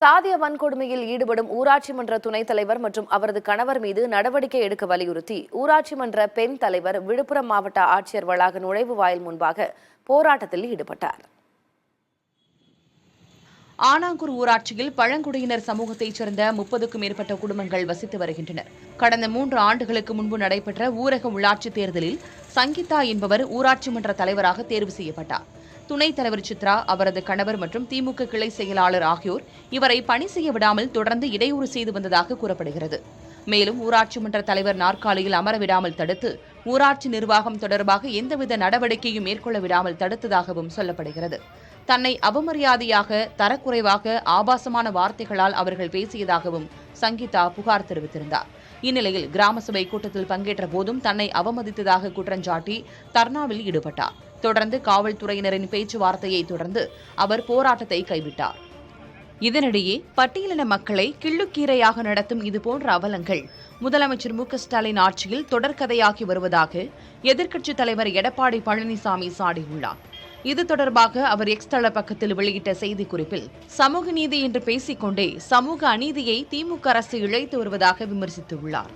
சாதிய வன்கொடுமையில் ஈடுபடும் ஊராட்சி மன்ற துணைத் தலைவர் மற்றும் அவரது கணவர் மீது நடவடிக்கை எடுக்க வலியுறுத்தி ஊராட்சி மன்ற பெண் தலைவர் விழுப்புரம் மாவட்ட ஆட்சியர் வளாக நுழைவு வாயில் முன்பாக போராட்டத்தில் ஈடுபட்டார். ஆனாங்கூர் ஊராட்சியில் பழங்குடியினர் சமூகத்தைச் சேர்ந்த 30க்கும் மேற்பட்ட குடும்பங்கள் வசித்து வருகின்றனர். கடந்த 3 ஆண்டுகளுக்கு முன்பு நடைபெற்ற ஊரக உள்ளாட்சித் தேர்தலில் சங்கீதா என்பவர் ஊராட்சி மன்ற தலைவராக தேர்வு செய்யப்பட்டார். துணைத் தலைவர் சித்ரா, அவரது கணவர் மற்றும் திமுக கிளை செயலாளர் ஆகியோர் இவரை பணி செய்ய விடாமல் தொடர்ந்து இடையூறு செய்து வந்ததாக கூறப்படுகிறது. மேலும் ஊராட்சி மன்ற தலைவர் நாற்காலியில் அமர விடாமல் தடுத்து ஊராட்சி நிர்வாகம் தொடர்பாக எந்தவித நடவடிக்கையும் மேற்கொள்ள விடாமல் தடுத்ததாகவும் சொல்லப்படுகிறது. தன்னை அவமரியாதையாக, தரக்குறைவாக, ஆபாசமான வார்த்தைகளால் அவர்கள் பேசியதாகவும் சங்கீதா புகார் தெரிவித்திருந்தார். இந்நிலையில் கிராம சபை கூட்டத்தில் பங்கேற்ற போதும் தன்னை அவமதித்ததாக குற்றஞ்சாட்டி தர்ணாவில் ஈடுபட்டார். தொடர்ந்து காவல்துறையினரின் பேச்சுவார்த்தையை தொடர்ந்து அவர் போராட்டத்தை கைவிட்டார். இதனிடையே பட்டியலின மக்களை கிள்ளுக்கீரையாக நடத்தும் இதுபோன்ற அவலங்கள் முதலமைச்சர் மு.க.ஸ்டாலின் ஆட்சியில் தொடர்கதையாகி வருவதாக எதிர்க்கட்சித் தலைவர் எடப்பாடி பழனிசாமி சாடியுள்ளார். இது தொடர்பாக அவர் எக்ஸ் தள பக்கத்தில் வெளியிட்ட செய்திக்குறிப்பில் சமூக நீதி என்று பேசிக்கொண்டே சமூக அநீதியை திமுக அரசு இழைத்து வருவதாக விமர்சித்துள்ளார்.